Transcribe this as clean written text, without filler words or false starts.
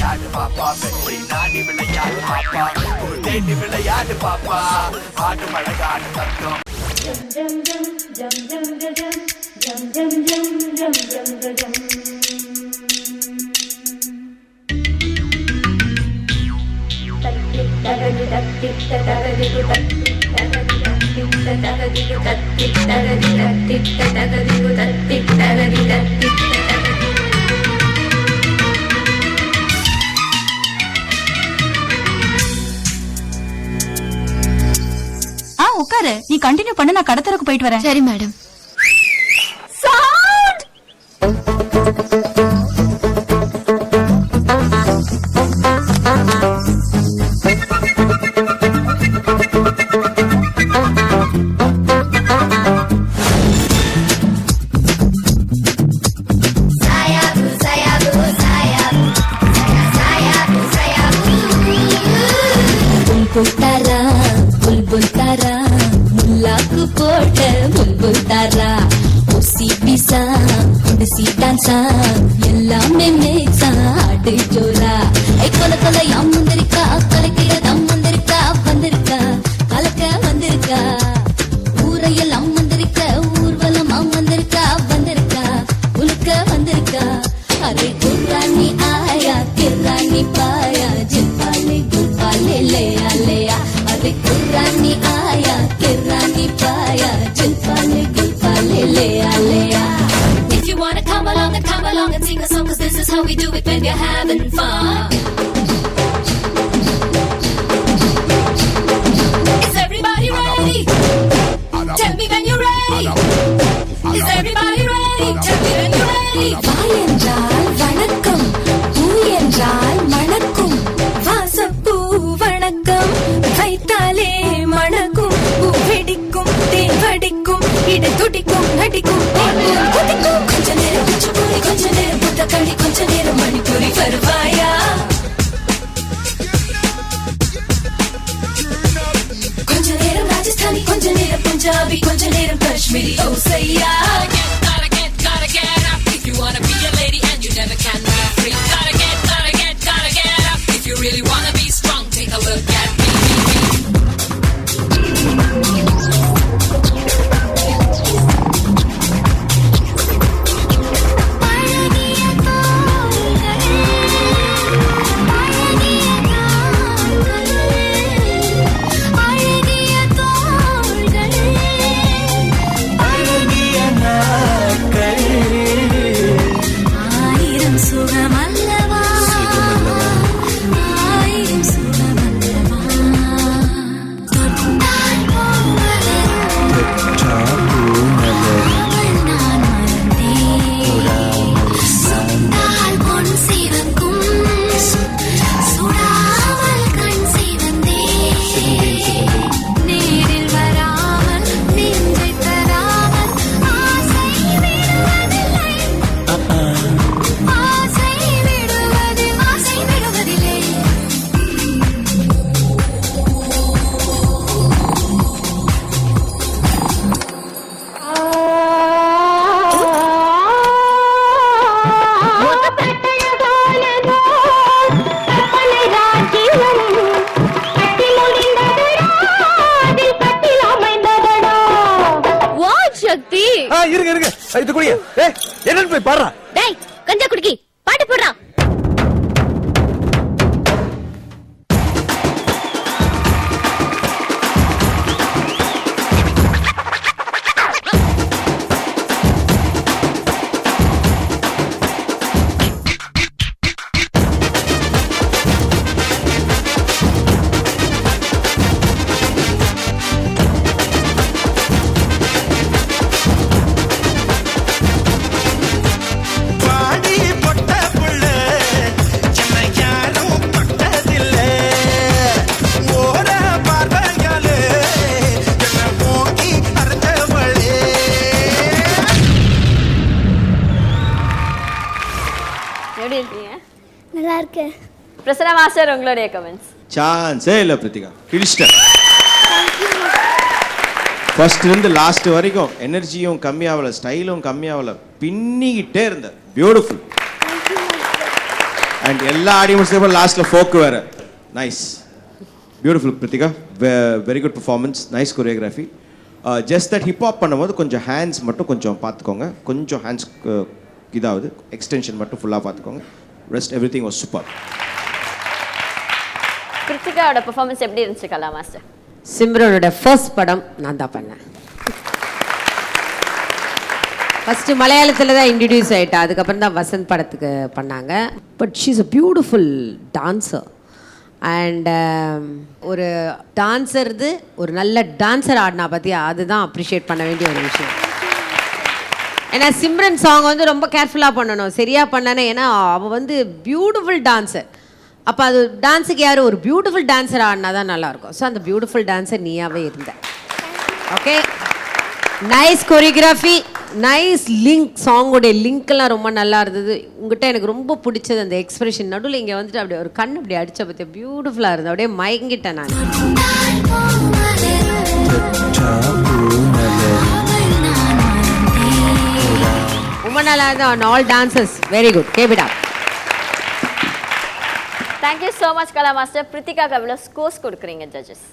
விளையாடு பாப்பா வெற்றி நாடி விளையாடு பாப்பா தேடி விளையாடு பாப்பா ஆடு மழகாடு தத்துவம் jam jam jam jam jam jam jam jam jam jam jam jam உட்காரு. நீ கண்டினியூ பண்ண, நான் கடத்தருக்கு போயிட்டு வரேன். சரி மேடம். बुलबुल तारा मुल्लाku போட்ட बुलबुल तारा उसी पिसा उसी डांसा எல்லாமே மேக்ஸா ஆடு ஜோரா ஐ கொல கொல யம் வந்திருக்கா கலக்கிற தம் வந்திருக்கா வந்திருக்கா கலக்க வந்திருக்கா ஊரையெல்லாம் வந்திருக்க ஊர்வலம் வந்திருக்கா வந்திருக்கா உலுக்க வந்திருக்கா அரே குர்ரானி ஆயா கிர்ரானி பாயா ஜிப்பாலே குர்பாலே ले आलेया अरे कुर्रानी आया किर्रानी पाया जिलपाले गुलपाले ले आलेया. If you wanna come along and sing a song, 'cause this is how we do it when we're having fun. Is everybody ready? Tell me when you're ready. Is everybody ready? Tell me when you're ready. வாய் என்றால் வணக்கம், பூ என்றால் மணக்கும், வாசப்பூ வணக்கம் வைத்தாலே மணக்கும், பூ வெடிக்கும் தேன் வடிக்கும் இடை துடிக்கும் நடிக்கும் குதிக்கும். கொஞ்ச நேரம் குச்சிப்புடி, கொஞ்ச நேரம் புத்தக்களி, கொஞ்ச நேரம் மணிப்புரி வருவாயா? கொஞ்ச நேரம் ராஜஸ்தானி, கொஞ்ச நேரம் பஞ்சாபி, கொஞ்ச நேரம் Kashmiri ஓசையா. Gotta get up if you wanna be a lady and you never can be free. Gotta get up if you really wanna be strong. Take a look at me. இது குடிய என்னன்னு போய் பாடுறா. டேய் கஞ்சா குடிக்கி பாட்டு போடுறா. நல்லா இருக்கு. பிரசன்னா மாஸ்டர் உங்களுடைய கமெண்ட்ஸ். சான்ஸே இல்ல பிரதிகா, கிழிச்சிட்டேன். ஃபர்ஸ்ட் இருந்து லாஸ்ட் வரைக்கும் எனர்ஜியும் கம்மியாகல, ஸ்டைலும் கம்மியாகல, பின்னிக்கிட்டே இருந்த பியூட்டிஃபுல். அண்ட் எல்லா ஆடி முடிச்சதுக்கு லாஸ்ட்ல ஃபோக் வேற. Nice, beautiful Prithika, very good performance, nice choreography. Just that hip hop பண்ணும்போது கொஞ்சம் ஹேண்ட்ஸ் மட்டும் கொஞ்சம் பார்த்துக்கோங்க, கொஞ்சம் ஹேண்ட்ஸ் இதாவது எக்ஸ்டென்ஷன் மட்டும் ஃபுல்லாக பார்த்துக்கோங்க. Rest everything was super. கிருத்திகாவோட பெர்ஃபார்மன்ஸ் எப்படி இருந்துச்சு கலா மாஸ்டர்? சிம்ரனோட ஃபர்ஸ்ட் படம் நான் தான் பண்ணேன். ஃபஸ்ட்டு மலையாளத்தில் தான் இன்ட்ரடியூஸ் ஆகிட்டா, அதுக்கப்புறம் தான் வசந்த் படத்துக்கு பண்ணாங்க. But she is a beautiful dancer. And ஒரு டான்ஸர்து ஒரு நல்ல டான்ஸர் ஆடினா பார்த்தியா, அதுதான் அப்ரிஷியேட் பண்ண வேண்டிய ஒரு விஷயம். ஏன்னா சிம்ரன் சாங் வந்து ரொம்ப கேர்ஃபுல்லாக பண்ணணும், சரியாக பண்ணானே. ஏன்னா அவள் வந்து பியூட்டிஃபுல் டான்ஸர். அப்போ அது டான்ஸுக்கு யார் ஒரு பியூட்டிஃபுல் டான்ஸர் ஆடினா தான் நல்லாயிருக்கும். ஸோ அந்த பியூட்டிஃபுல் டான்ஸர் நீயாவே இருந்த. Okay, nice choreography, nice link, சாங்கோடைய லிங்க்லாம் ரொம்ப நல்லா இருந்தது. உங்கள்கிட்ட எனக்கு ரொம்ப பிடிச்சது அந்த எக்ஸ்பிரஷன். நடுவில் இங்கே வந்துட்டு அப்படியே ஒரு கண் அப்படி அடித்த பற்றி பியூட்டிஃபுல்லாக இருந்தது. அப்படியே மயங்கிட்டேன் நான். ரொம்ப நல்லா இருந்தது. All dancers very good, keep it up. Thank you so much Kala master. பிரித்திகாக்கு எவ்வளோ ஸ்கோர்ஸ் கொடுக்குறீங்க ஜட்ஜஸ்?